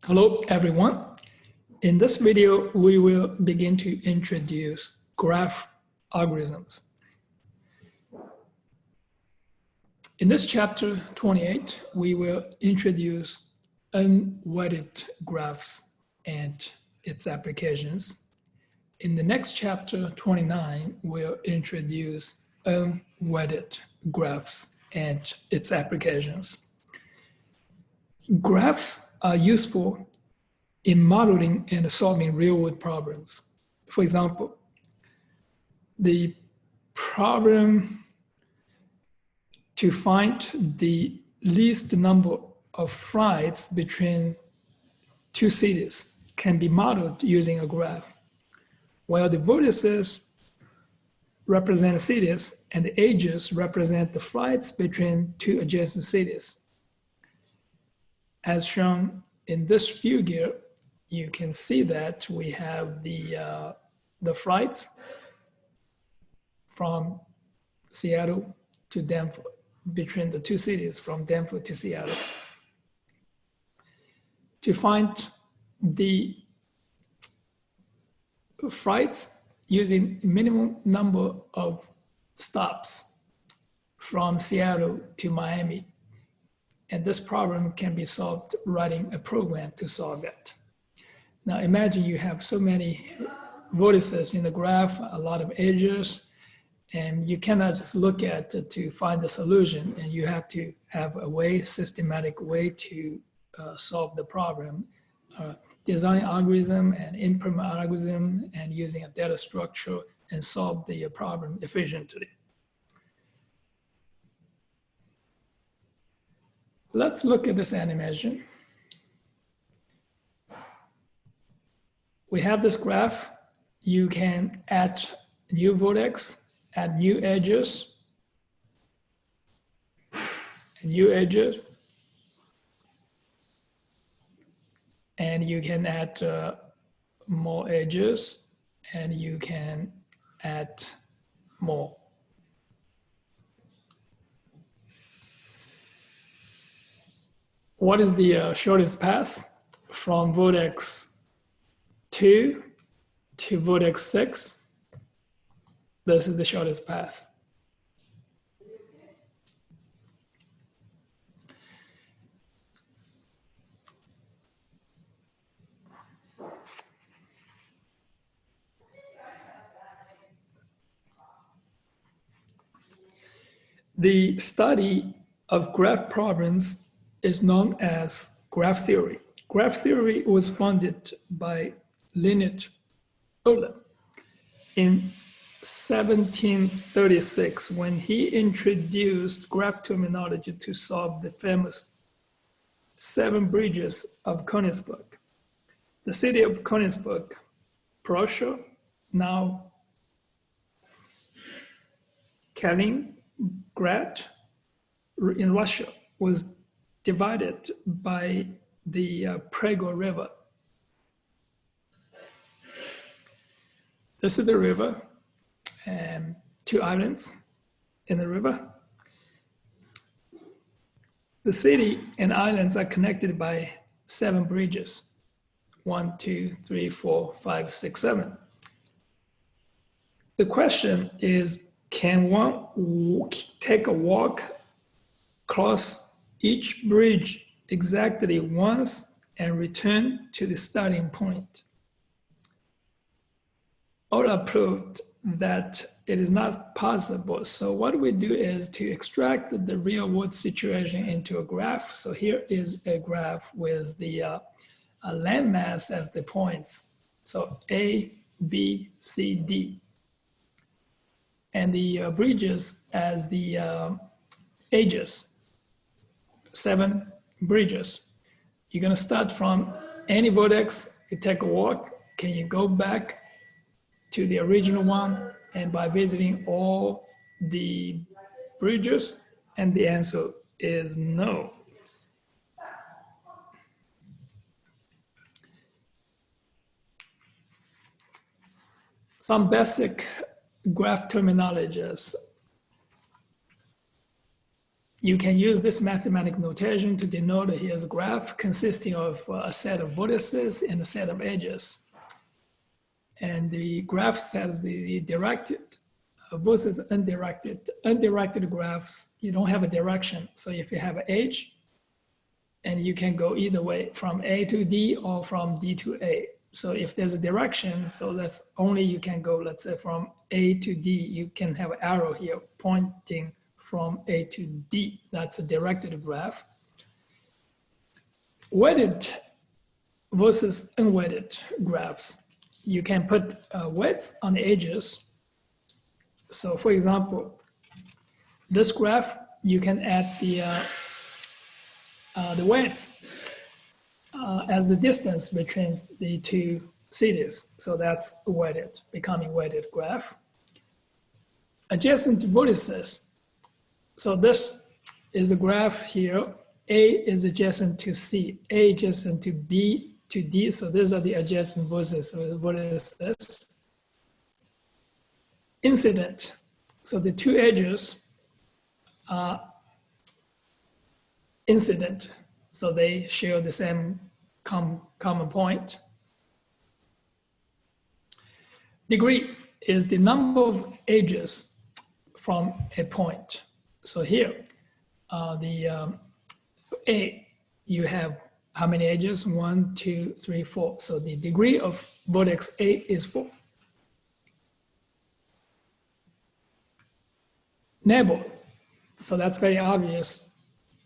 Hello, everyone. In this video, we will begin to introduce graph algorithms. In this chapter 28, we will introduce unweighted graphs and its applications. In the next chapter 29, we'll introduce unweighted graphs and its applications. Graphs are useful in modeling and solving real-world problems. For example, the problem to find the least number of flights between two cities can be modeled using a graph, while the vertices represent cities and the edges represent the flights between two adjacent cities. As shown in this figure, you can see that we have the flights from Seattle to Denver, between the two cities from Denver to Seattle. To find the flights using minimum number of stops from Seattle to Miami. And this problem can be solved writing a program to solve it. Now imagine you have so many vertices in the graph, a lot of edges, and you cannot just look at it to find the solution, and you have to have a way, systematic way to solve the problem. Design algorithm and implement algorithm and using a data structure and solve the problem efficiently. Let's look at this animation. We have this graph. You can add new vertex, add new edges, and you can add more edges, and you can add more. What is the shortest path from vertex 2 to vertex 6? This is the shortest path. The study of graph problems is known as graph theory. Graph theory was founded by Leonhard Euler in 1736 when he introduced graph terminology to solve the famous 7 bridges of Königsberg. The city of Königsberg, Prussia, now Kaliningrad in Russia, was divided by the Prego River. This is the river, and 2 islands in the river. The city and islands are connected by 7 bridges. 1, 2, 3, 4, 5, 6, 7. The question is, can one take a walk across each bridge exactly once and return to the starting point? Euler proved that it is not possible. So what we do is to extract the real world situation into a graph. So here is a graph with the landmass as the points. So A, B, C, D. And the bridges as the edges. 7 bridges. You're gonna start from any vertex, you take a walk, can you go back to the original one, and by visiting all the bridges? And the answer is no. Some basic graph terminologies. you can use this mathematical notation to denote here's a graph consisting of a set of vertices and a set of edges. And the graph says the directed versus undirected. Undirected graphs, you don't have a direction. So if you have an edge, and you can go either way, from A to D or from D to A. So if there's a direction, so that's only you can go, let's say from A to D, you can have an arrow here pointing from A to D. That's a directed graph. Weighted versus unweighted graphs. You can put weights on the edges. So for example, this graph, you can add the weights as the distance between the two cities. So that's weighted, becoming weighted graph. Adjacent vertices. So this is a graph here. A is adjacent to C, A adjacent to B to D. So these are the adjacent vertices. Incident. So the two edges are incident. So they share the same common point. Degree is the number of edges from a point. So here, A, you have how many edges? 1, 2, 3, 4. So the degree of vertex A is 4. Neighbor. So that's very obvious.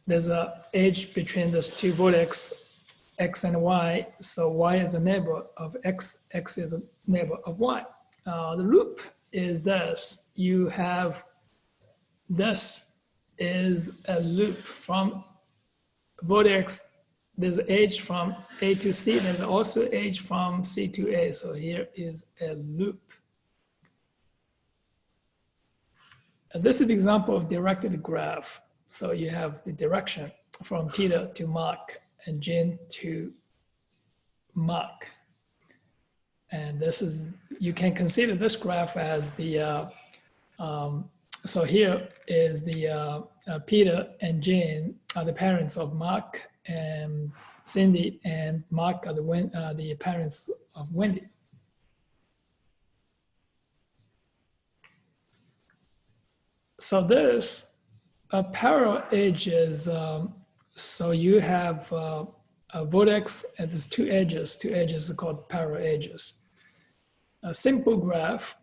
There's an edge between those two vertex, X and Y. So Y is a neighbor of X, X is a neighbor of Y. The loop is this. You have this is a loop from vertex. There's an edge from A to C. There's also edge from C to A. So here is a loop. And this is the example of directed graph. So you have the direction from Peter to Mark and Jane to Mark. And this is, you can consider this graph as the, so here is the Peter and Jane are the parents of Mark, and Cindy and Mark are the parents of Wendy. So this parallel edges, so you have a vertex and there's two edges are called parallel edges. A simple graph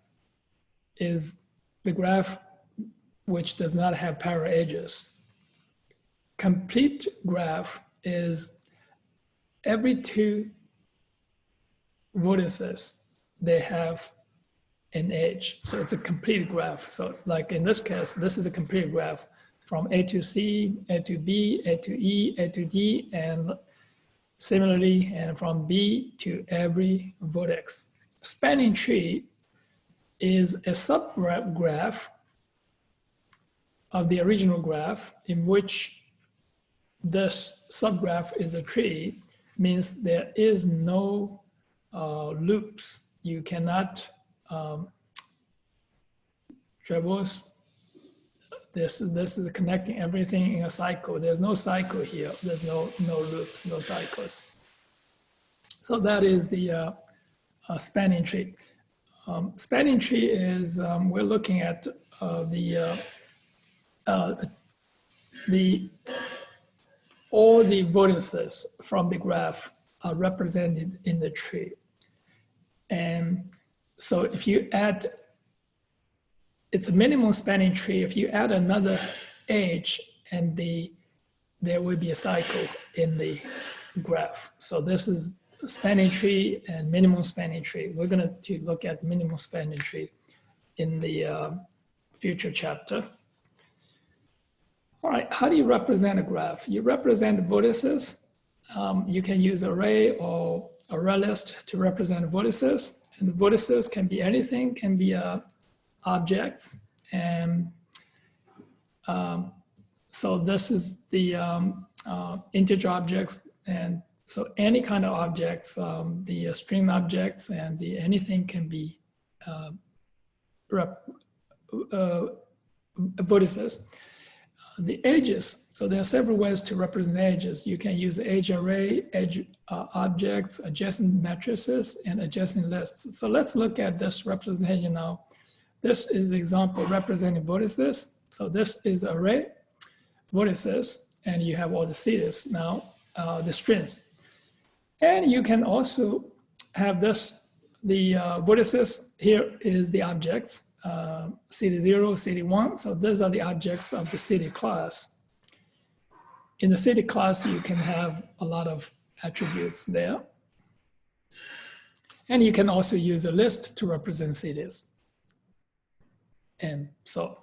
is the graph which does not have parallel edges. Complete graph is every two vertices, they have an edge. So it's a complete graph. So like in this case, this is the complete graph from A to C, A to B, A to E, A to D, and similarly, and from B to every vertex. Spanning tree is a subgraph of the original graph in which this subgraph is a tree, means there is no loops. You cannot traverse. This is connecting everything in a cycle. There's no cycle here. There's no loops, no cycles. So that is the spanning tree. Spanning tree is, we're looking at all the vertices from the graph are represented in the tree. And so if you add, it's a minimum spanning tree. If you add another edge, and there will be a cycle in the graph. So this is spanning tree and minimum spanning tree. We're going to look at minimum spanning tree in the future chapter. All right, how do you represent a graph? You represent vertices. You can use array or array list to represent vertices. And the vertices can be anything, can be objects. And so this is the integer objects. And so any kind of objects, the string objects and the anything can be vertices. the edges. So there are several ways to represent edges. You can use edge array, edge objects, adjacent matrices, and adjacent lists. So let's look at this representation now. This is the example representing vertices. So this is array vertices, and you have all the cities now, the strings. And you can also have this, the vertices. Here is the objects. City 0, city 1. So those are the objects of the city class. In the city class, you can have a lot of attributes there. And you can also use a list to represent cities. And so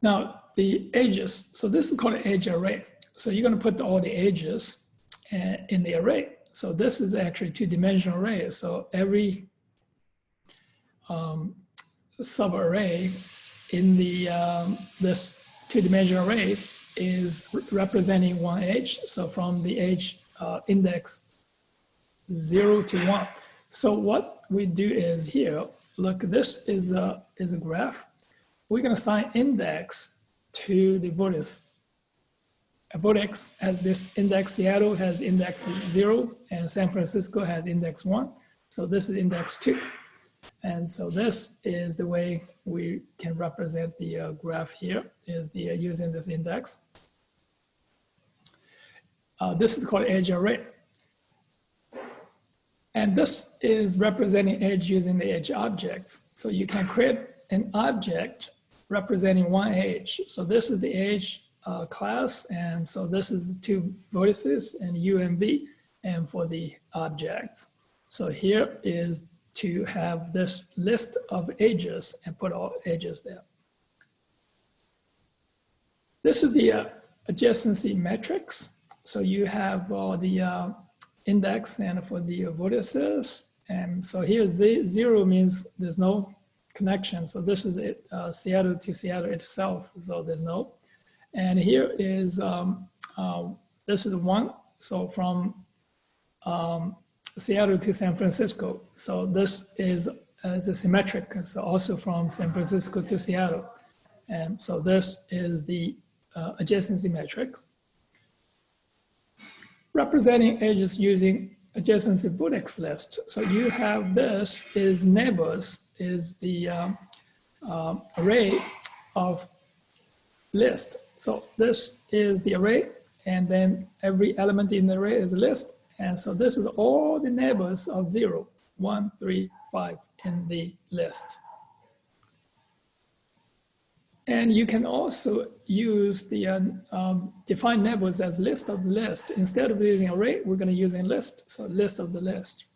now the edges. So this is called an edge array. So you're going to put all the edges in the array. So this is actually two-dimensional array. So every subarray in the this two-dimensional array is representing one edge. So from the edge index 0 to 1. So what we do is here, look, this is a graph. We're going to assign index to the vertex. A vertex has this index. Seattle has index 0, and San Francisco has index 1. So this is index 2. And so this is the way we can represent the graph here, is the using this index. This is called edge array. And this is representing edge using the edge objects. So you can create an object representing one edge. So this is the edge class, and so this is the two vertices, and U and V, and for the objects. So here is to have this list of edges and put all edges there. This is the adjacency matrix. So you have the index and for the vertices. And so here's the 0 means there's no connection. So this is it, Seattle to Seattle itself. So there's no. And here is, this is 1. So from Seattle to San Francisco. So this is a symmetric, so also from San Francisco to Seattle. And so this is the adjacency matrix. Representing edges using adjacency vertex list. So you have this is neighbors, is the array of list. So this is the array, and then every element in the array is a list. And so this is all the neighbors of 0, 1, 3, 5 in the list. And you can also use the define neighbors as list of the list. Instead of using array, we're going to use a list, so list of the list.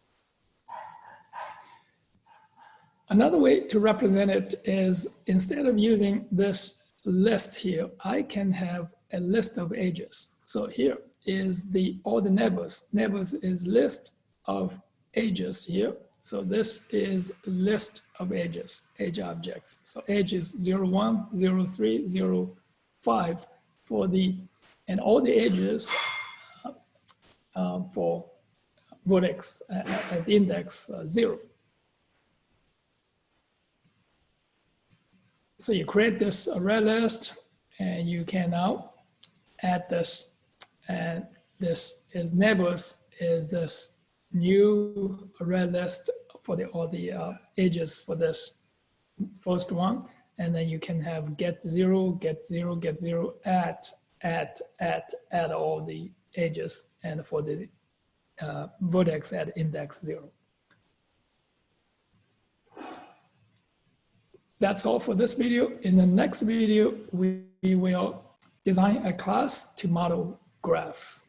Another way to represent it is, instead of using this list here, I can have a list of edges. So here is all the neighbors. Neighbors is list of edges here. So this is list of edges, edge objects. So edges 0, 1, 0, 3, 0, 5 for the, and all the edges for vertex at index 0. So you create this array list, and you can now add this. And this is neighbors is this new array list for all the edges for this first one. And then you can have get 0, get 0, get 0, add all the edges, and for the vertex at index 0. That's all for this video. In the next video, we will design a class to model graphs.